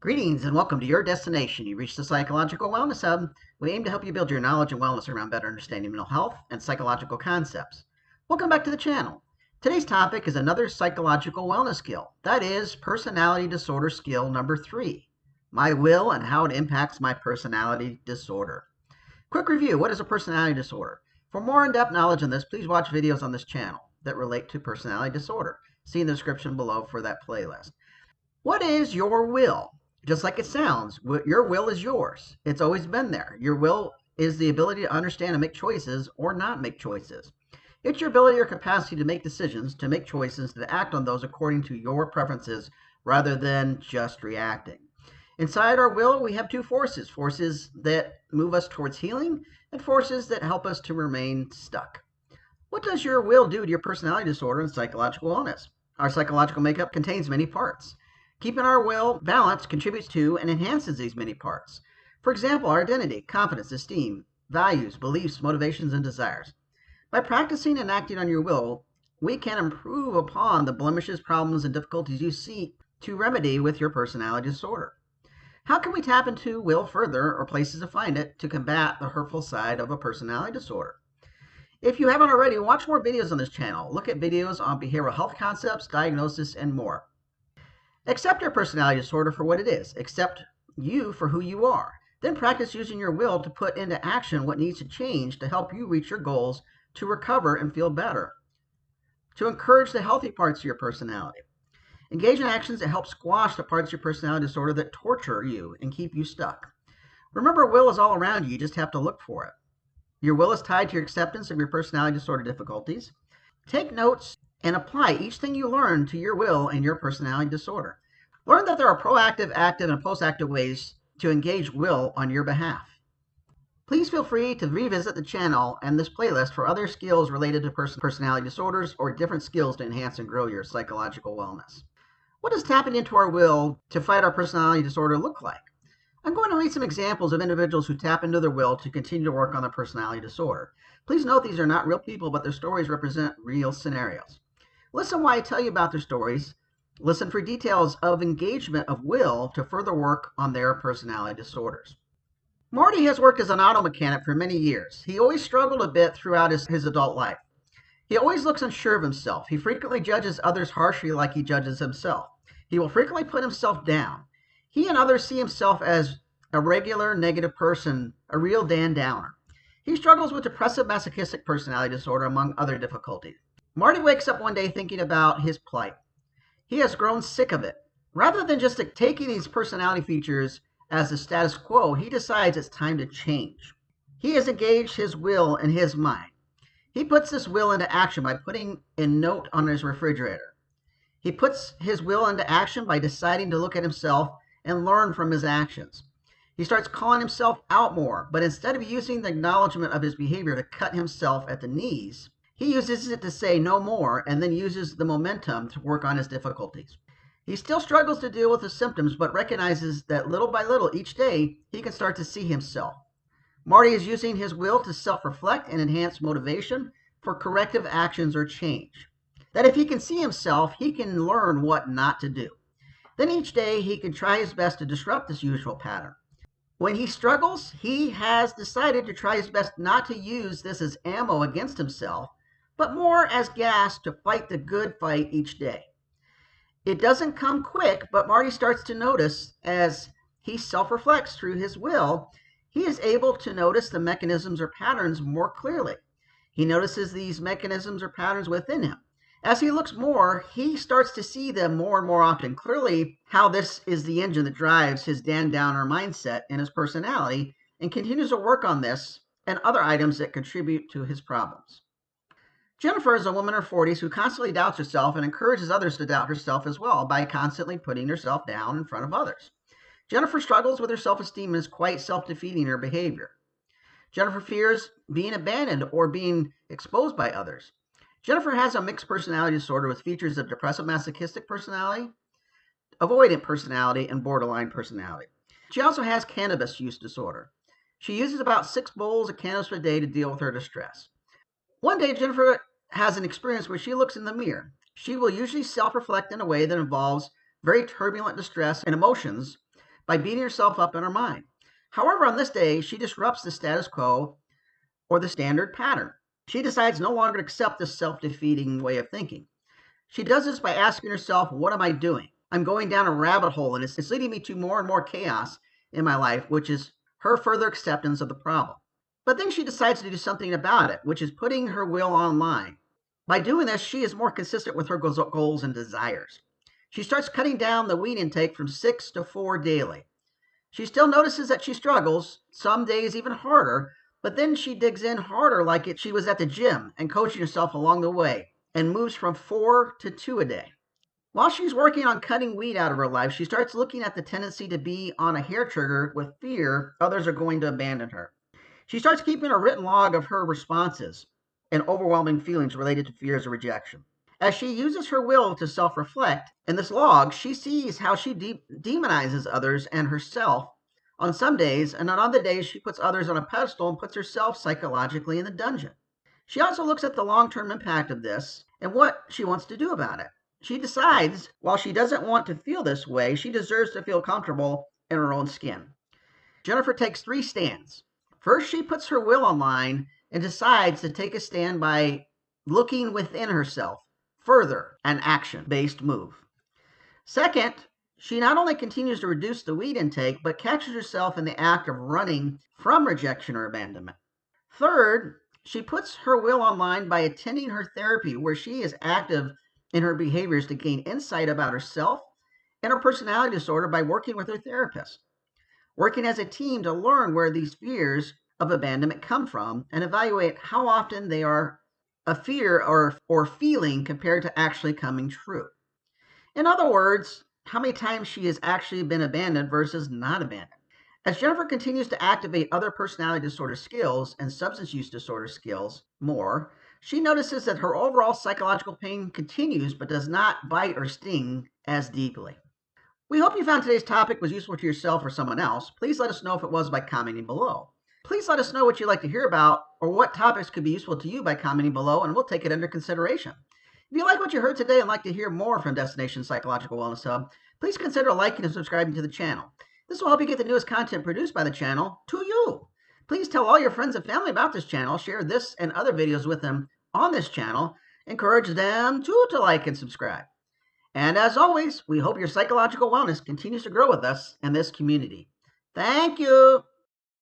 Greetings and welcome to your destination. You reached the Psychological Wellness Hub. We aim to help you build your knowledge and wellness around better understanding mental health and psychological concepts. Welcome back to the channel. Today's topic is another psychological wellness skill. That is personality disorder skill number 3, my will and how it impacts my personality disorder. Quick review, what is a personality disorder? For more in-depth knowledge on this, please watch videos on this channel that relate to personality disorder. See in the description below for that playlist. What is your will? Just like it sounds, your will is yours. It's always been there. Your will is the ability to understand and make choices or not make choices. It's your ability or capacity to make decisions, to make choices, to act on those according to your preferences rather than just reacting. Inside our will, we have two forces. Forces that move us towards healing and forces that help us to remain stuck. What does your will do to your personality disorder and psychological illness? Our psychological makeup contains many parts. Keeping our will balanced contributes to and enhances these many parts. For example, our identity, confidence, esteem, values, beliefs, motivations, and desires. By practicing and acting on your will, we can improve upon the blemishes, problems, and difficulties you seek to remedy with your personality disorder. How can we tap into will further, or places to find it, to combat the hurtful side of a personality disorder? If you haven't already, watch more videos on this channel. Look at videos on behavioral health concepts, diagnosis, and more. Accept your personality disorder for what it is. Accept you for who you are. Then practice using your will to put into action what needs to change to help you reach your goals, to recover and feel better. To encourage the healthy parts of your personality. Engage in actions that help squash the parts of your personality disorder that torture you and keep you stuck. Remember, will is all around you. You just have to look for it. Your will is tied to your acceptance of your personality disorder difficulties. Take notes and apply each thing you learn to your will and your personality disorder. Learn that there are proactive, active, and post-active ways to engage will on your behalf. Please feel free to revisit the channel and this playlist for other skills related to personality disorders or different skills to enhance and grow your psychological wellness. What does tapping into our will to fight our personality disorder look like? I'm going to read some examples of individuals who tap into their will to continue to work on their personality disorder. Please note these are not real people, but their stories represent real scenarios. Listen while I tell you about their stories. Listen for details of engagement of will to further work on their personality disorders. Marty has worked as an auto mechanic for many years. He always struggled a bit throughout his adult life. He always looks unsure of himself. He frequently judges others harshly like he judges himself. He will frequently put himself down. He and others see himself as a regular negative person, a real Dan Downer. He struggles with Depressive-Masochistic personality disorder, among other difficulties. Marty wakes up one day thinking about his plight. He has grown sick of it. Rather than just taking these personality features as the status quo, he decides it's time to change. He has engaged his will in his mind. He puts this will into action by putting a note on his refrigerator. He puts his will into action by deciding to look at himself and learn from his actions. He starts calling himself out more, but instead of using the acknowledgement of his behavior to cut himself at the knees, he uses it to say no more and then uses the momentum to work on his difficulties. He still struggles to deal with the symptoms, but recognizes that little by little each day, he can start to see himself. Marty is using his will to self-reflect and enhance motivation for corrective actions or change. That if he can see himself, he can learn what not to do. Then each day, he can try his best to disrupt this usual pattern. When he struggles, he has decided to try his best not to use this as ammo against himself, but more as gas to fight the good fight each day. It doesn't come quick, but Marty starts to notice as he self-reflects through his will, he is able to notice the mechanisms or patterns more clearly. He notices these mechanisms or patterns within him. As he looks more, he starts to see them more and more often. Clearly, how this is the engine that drives his Dan Downer mindset and his personality, and continues to work on this and other items that contribute to his problems. Jennifer is a woman in her 40s who constantly doubts herself and encourages others to doubt herself as well by constantly putting herself down in front of others. Jennifer struggles with her self-esteem and is quite self-defeating in her behavior. Jennifer fears being abandoned or being exposed by others. Jennifer has a mixed personality disorder with features of Depressive-Masochistic personality, avoidant personality, and borderline personality. She also has cannabis use disorder. She uses about 6 bowls of cannabis a day to deal with her distress. One day, Jennifer has an experience where she looks in the mirror. She will usually self-reflect in a way that involves very turbulent distress and emotions, by beating herself up in her mind. However, on this day, she disrupts the status quo or the standard pattern. She decides no longer to accept this self-defeating way of thinking. She does this by asking herself, what am I doing? I'm going down a rabbit hole, and it's leading me to more and more chaos in my life, which is her further acceptance of the problem. But then she decides to do something about it, which is putting her will online. By doing this, she is more consistent with her goals and desires. She starts cutting down the weed intake from 6 to 4 daily. She still notices that she struggles, some days even harder, but then she digs in harder like she was at the gym and coaching herself along the way, and moves from 4 to 2 a day. While she's working on cutting weed out of her life, she starts looking at the tendency to be on a hair trigger with fear others are going to abandon her. She starts keeping a written log of her responses and overwhelming feelings related to fears of rejection. As she uses her will to self-reflect, in this log, she sees how she demonizes others and herself on some days, and on other days she puts others on a pedestal and puts herself psychologically in the dungeon. She also looks at the long-term impact of this and what she wants to do about it. She decides, while she doesn't want to feel this way, she deserves to feel comfortable in her own skin. Jennifer takes 3 stands. First, she puts her will online and decides to take a stand by looking within herself, further, an action-based move. Second, she not only continues to reduce the weed intake, but catches herself in the act of running from rejection or abandonment. Third, she puts her will online by attending her therapy, where she is active in her behaviors to gain insight about herself and her personality disorder by working with her therapist. Working as a team to learn where these fears of abandonment come from and evaluate how often they are a fear or feeling compared to actually coming true. In other words, how many times she has actually been abandoned versus not abandoned. As Jennifer continues to activate other personality disorder skills and substance use disorder skills more, she notices that her overall psychological pain continues but does not bite or sting as deeply. We hope you found today's topic was useful to yourself or someone else. Please let us know if it was by commenting below. Please let us know what you'd like to hear about or what topics could be useful to you by commenting below, and we'll take it under consideration. If you like what you heard today and like to hear more from Destination Psychological Wellness Hub, please consider liking and subscribing to the channel. This will help you get the newest content produced by the channel to you. Please tell all your friends and family about this channel, share this and other videos with them on this channel, encourage them to like and subscribe. And as always, we hope your psychological wellness continues to grow with us and this community. Thank you.